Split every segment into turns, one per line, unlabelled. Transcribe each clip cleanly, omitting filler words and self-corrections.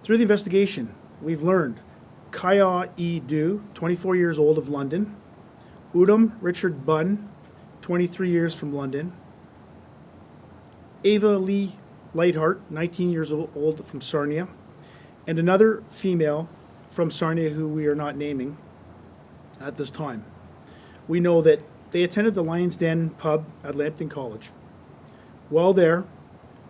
Through the investigation, we've learned Kaya E. Du, 24 years old of London, Udom Richard Bunn, 23 years from London, Ava Lee Lightheart, 19 years old from Sarnia, and another female from Sarnia who we are not naming at this time. We know that they attended the Lion's Den pub at Lambton College. While there,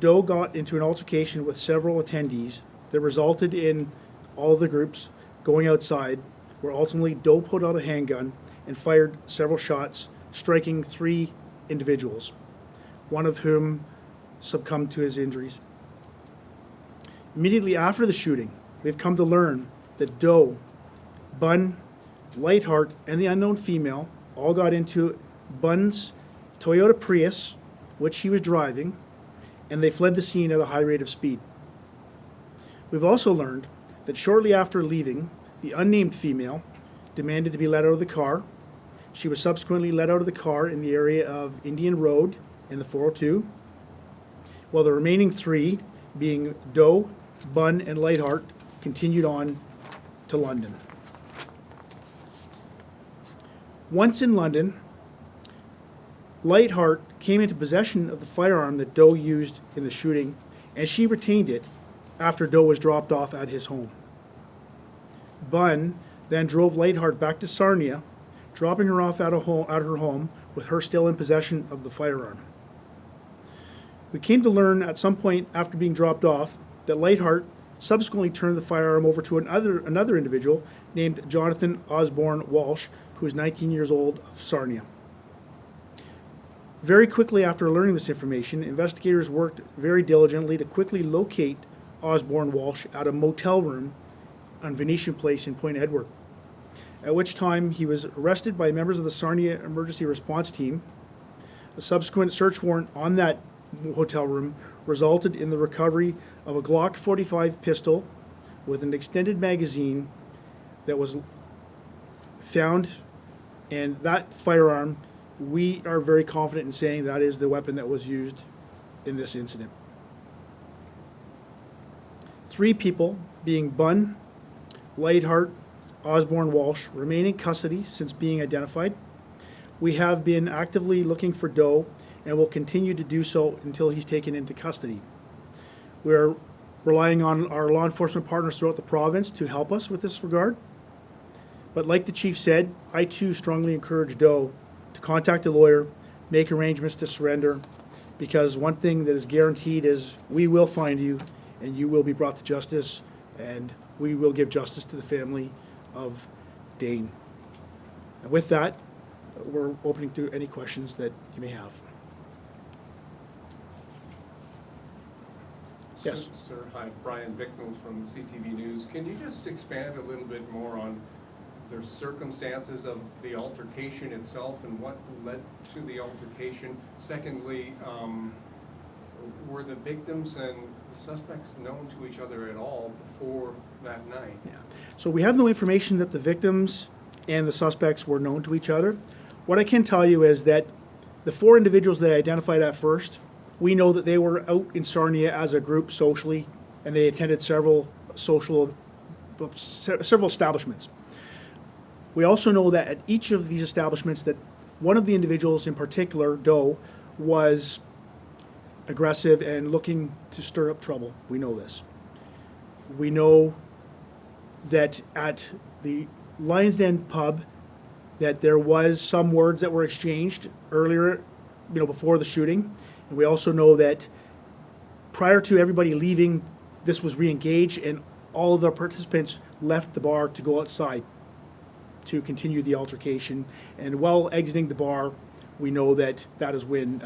Doe got into an altercation with several attendees that resulted in all of the groups going outside, where ultimately Doe pulled out a handgun and fired several shots, striking 3 individuals, one of whom succumbed to his injuries. Immediately after the shooting, we've come to learn that Doe, Bunn, Lightheart, and the unknown female all got into Bunn's Toyota Prius, which he was driving, and they fled the scene at a high rate of speed. We've also learned that shortly after leaving, the unnamed female demanded to be let out of the car. She was subsequently let out of the car in the area of Indian Road in the 402, while the remaining 3, being Doe, Bunn, and Lightheart, continued on to London. Once in London, Lightheart came into possession of the firearm that Doe used in the shooting, and she retained it after Doe was dropped off at his home. Bunn then drove Lightheart back to Sarnia, dropping her off at her home with her still in possession of the firearm. We came to learn at some point after being dropped off that Lightheart subsequently turned the firearm over to another individual named Jonathan Osborne Walsh, who is 19 years old, of Sarnia. Very quickly after learning this information, investigators worked very diligently to quickly locate Osborne Walsh at a motel room on Venetian Place in Point Edward, at which time he was arrested by members of the Sarnia Emergency Response Team. A subsequent search warrant on that hotel room resulted in the recovery of a Glock 45 pistol with an extended magazine that was found, and that firearm, we are very confident in saying that is the weapon that was used in this incident. 3 people, being Bunn, Lightheart, Osborne Walsh, remain in custody since being identified. We have been actively looking for Doe and will continue to do so until he's taken into custody. We're relying on our law enforcement partners throughout the province to help us with this regard. But like the chief said, I too strongly encourage Doe to contact a lawyer, make arrangements to surrender, because one thing that is guaranteed is we will find you and you will be brought to justice, and we will give justice to the family of Dane. And with that, we're opening to any questions that you may have. Yes.
Sir, hi, Brian Bicknell from CTV News. Can you just expand a little bit more on the circumstances of the altercation itself and what led to the altercation? Secondly, were the victims and the suspects known to each other at all before that night?
Yeah. So we have no information that the victims and the suspects were known to each other. What I can tell you is that the 4 individuals that I identified at first, we know that they were out in Sarnia as a group socially, and they attended several establishments. We also know that at each of these establishments that one of the individuals in particular, Doe, was aggressive and looking to stir up trouble. We know this. We know that at the Lion's Den pub that there was some words that were exchanged earlier, before the shooting. And we also know that prior to everybody leaving, this was re-engaged and all of the participants left the bar to go outside to continue the altercation. And while exiting the bar, we know that that is when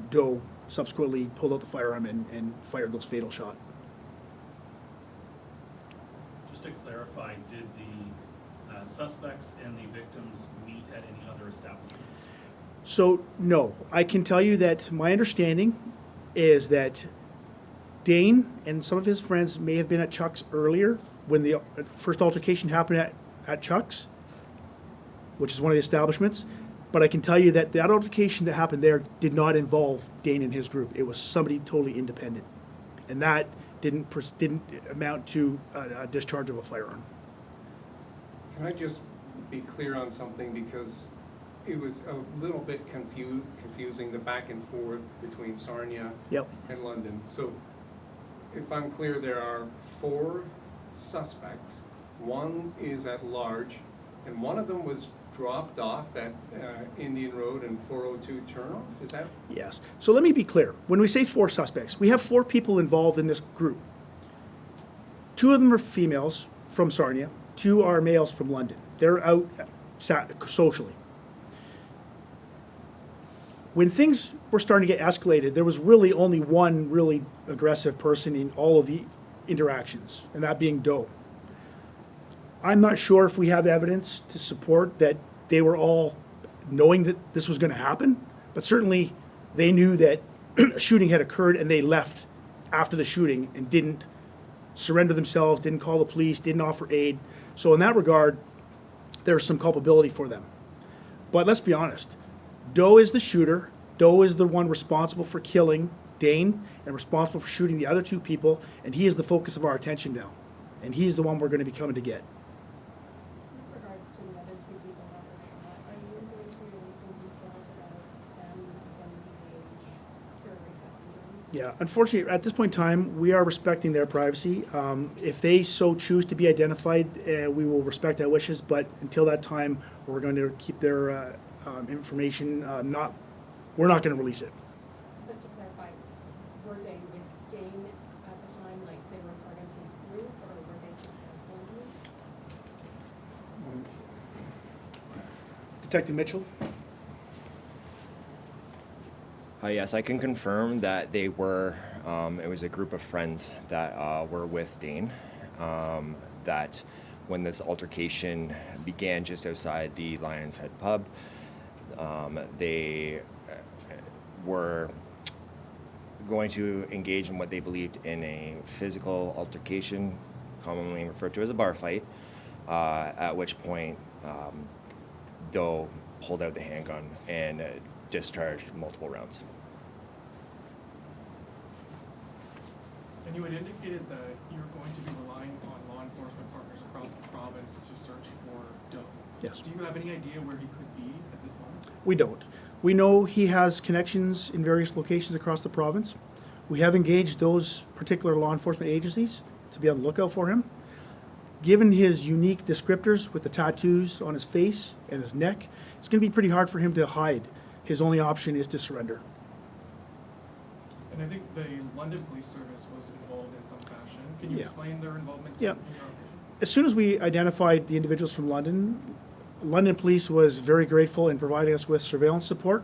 Doe subsequently pulled out the firearm and fired those fatal shots.
Just to clarify, did the suspects and the victims meet at any other establishments?
So, no. I can tell you that my understanding is that Dane and some of his friends may have been at Chuck's earlier when the first altercation happened at Chuck's, which is one of the establishments. But I can tell you that that altercation that happened there did not involve Dane and his group. It was somebody totally independent. And that didn't amount to a discharge of a firearm.
Can I just be clear on something, because it was a little bit confusing, the back and forth between Sarnia
Yep.
and London. So if I'm clear, there are 4 suspects. One is at large, and one of them was dropped off at Indian Road and 402 turnoff, is that?
Yes. So let me be clear. When we say 4 suspects, we have 4 people involved in this group. 2 of them are females from Sarnia, 2 are males from London. They're out socially. When things were starting to get escalated, there was really only one really aggressive person in all of the interactions, and that being Doe. I'm not sure if we have evidence to support that they were all knowing that this was going to happen, but certainly they knew that a shooting had occurred and they left after the shooting and didn't surrender themselves, didn't call the police, didn't offer aid. So in that regard, there's some culpability for them. But let's be honest, Doe is the shooter. Doe is the one responsible for killing Dane and responsible for shooting the other 2 people, and he is the focus of our attention now. And he's the one we're going to be coming to get.
With regards to the other 2 people that were shot, are you going to be releasing details about them and the age for recoveries?
Yeah, unfortunately, at this point in time, we are respecting their privacy. If they so choose to be identified, we will respect their wishes, but until that time, we're going to keep their information we're not going to release it.
But to clarify, were they with Dane at the time, like they were part of his group, or were they just isolated?
Detective Mitchell?
Yes, I can confirm that they were, it was a group of friends that were with Dane, that when this altercation began just outside the Lion's Head pub, they were going to engage in what they believed in a physical altercation, commonly referred to as a bar fight, at which point Doe pulled out the handgun and discharged multiple rounds.
And you had indicated that you're going to be relying on law enforcement partners across the province to search for Doe.
Yes.
Do you have any idea where he could be at this moment?
We don't. We know he has connections in various locations across the province. We have engaged those particular law enforcement agencies to be on the lookout for him. Given his unique descriptors with the tattoos on his face and his neck, it's going to be pretty hard for him to hide. His only option is to surrender.
And I think the London Police Service was involved in some fashion. Can you
Yeah.
explain their involvement
Yeah.
in your operation?
As soon as we identified the individuals from London, London Police was very grateful in providing us with surveillance support.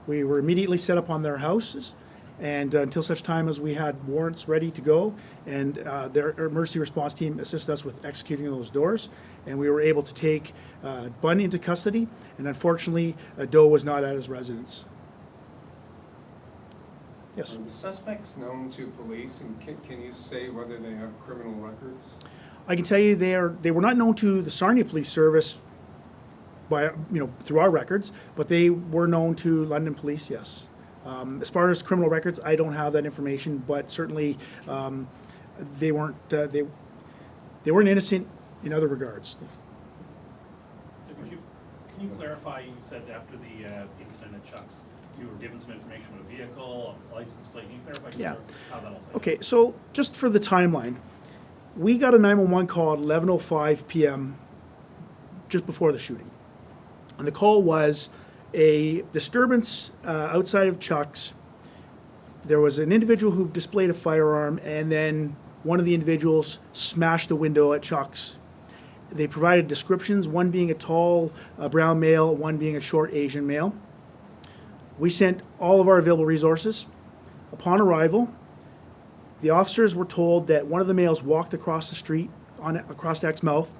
We were immediately set up on their houses, and until such time as we had warrants ready to go, and their emergency response team assisted us with executing those doors, and we were able to take Bunn into custody, and unfortunately, Doe was not at his residence. Yes.
Are the suspects known to police, and can you say whether they have criminal records?
I can tell you they were not known to the Sarnia Police Service by, through our records, but they were known to London Police, yes. As far as criminal records, I don't have that information, but certainly they weren't innocent in other regards.
Can you clarify, you said after the incident at Chuck's, you were given some information on a vehicle, a license plate. Can you clarify just
Yeah.
sort of how that all played out?
Okay, so just for the timeline, we got a 911 call at 11:05 p.m. just before the shooting. And the call was a disturbance outside of Chuck's. There was an individual who displayed a firearm, and then one of the individuals smashed the window at Chuck's. They provided descriptions, one being a tall brown male, one being a short Asian male. We sent all of our available resources. Upon arrival, the officers were told that one of the males walked across the street across Exmouth.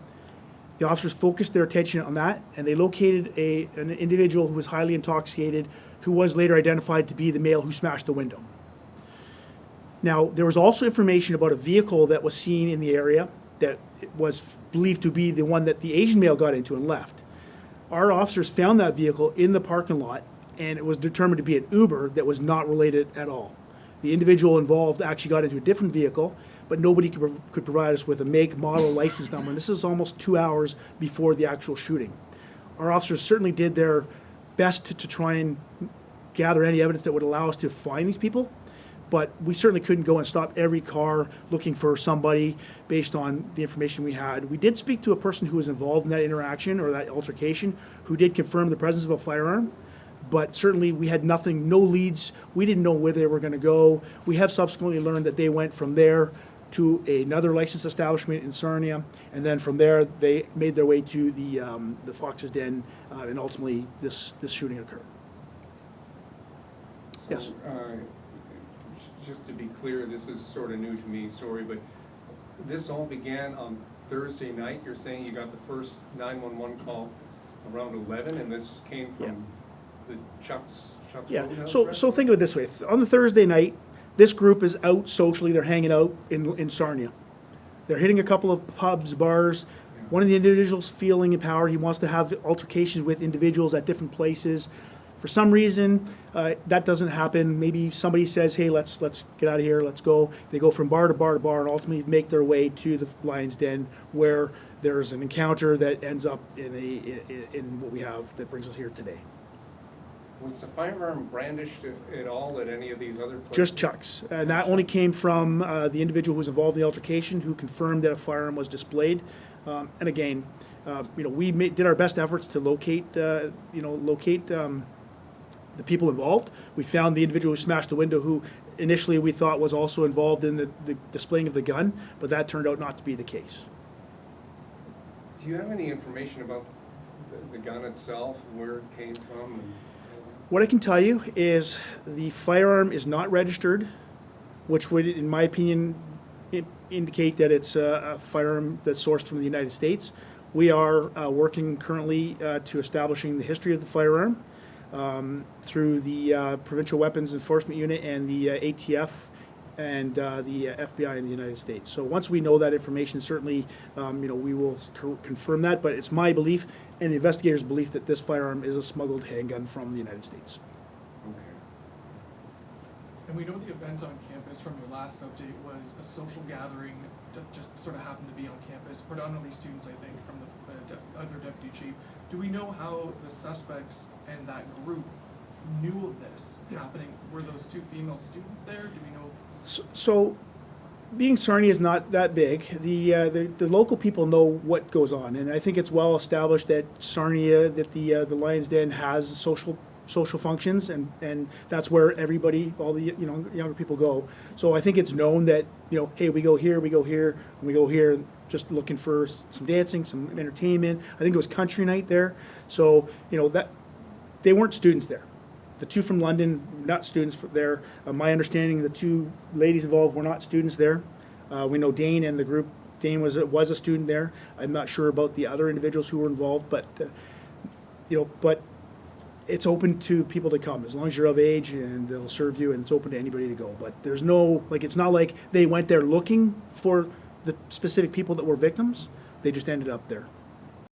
The officers focused their attention on that, and they located an individual who was highly intoxicated, who was later identified to be the male who smashed the window. Now, there was also information about a vehicle that was seen in the area that was believed to be the one that the Asian male got into and left. Our officers found that vehicle in the parking lot, and it was determined to be an Uber that was not related at all. The individual involved actually got into a different vehicle, but nobody could provide us with a make, model, license number. And this is almost 2 hours before the actual shooting. Our officers certainly did their best to try and gather any evidence that would allow us to find these people, but we certainly couldn't go and stop every car looking for somebody based on the information we had. We did speak to a person who was involved in that interaction or that altercation who did confirm the presence of a firearm, but certainly we had nothing, no leads. We didn't know where they were going to go. We have subsequently learned that they went from there to another licensed establishment in Sarnia, and then from there they made their way to the Fox's Den, and ultimately this shooting occurred. Yes.
So, just to be clear, this is sort of new to me, sorry, but this all began on Thursday night. You're saying you got the first 911 call around 11, and this came from the Chuck's
Yeah.
Roadhouse
So
restaurant?
think of it this way: on the Thursday night, this group is out socially. They're hanging out in Sarnia. They're hitting a couple of pubs, bars. One of the individuals feeling empowered. He wants to have altercations with individuals at different places. For some reason, that doesn't happen. Maybe somebody says, "Hey, let's get out of here. Let's go." They go from bar to bar to bar, and ultimately make their way to the Lion's Den, where there's an encounter that ends up in what we have that brings us here today.
Was the firearm brandished at all at any of these other places?
Just Chuck's, and that only came from the individual who was involved in the altercation, who confirmed that a firearm was displayed. And again, we did our best efforts to locate the people involved. We found the individual who smashed the window, who initially we thought was also involved in the displaying of the gun, but that turned out not to be the case.
Do you have any information about the gun itself, where it came from? And
What I can tell you is the firearm is not registered, which would, in my opinion, indicate that it's a firearm that's sourced from the United States. We are working currently to establishing the history of the firearm through the Provincial Weapons Enforcement Unit and the ATF and the FBI in the United States. So once we know that information, certainly we will confirm that. But it's my belief and the investigators' belief that this firearm is a smuggled handgun from the United States.
okay.
And we know the event on campus from your last update was a social gathering that just sort of happened to be on campus, predominantly students, I think, from the other deputy chief. Do we know how the suspects and that group knew of this happening? Were those two female students there? Do we know?
So being Sarnia is not that big. The local people know what goes on, and I think it's well established that Sarnia, that the Lion's Den has social functions, and that's where everybody, all the younger people go. So I think it's known that hey, we go here, and we go here, just looking for some dancing, some entertainment. I think it was country night there, so that they weren't students there. The two from London, not students there. My understanding, the two ladies involved were not students there. We know Dane and the group. Dane was a student there. I'm not sure about the other individuals who were involved, but but it's open to people to come as long as you're of age, and they'll serve you, and it's open to anybody to go. But there's no it's not like they went there looking for the specific people that were victims. They just ended up there.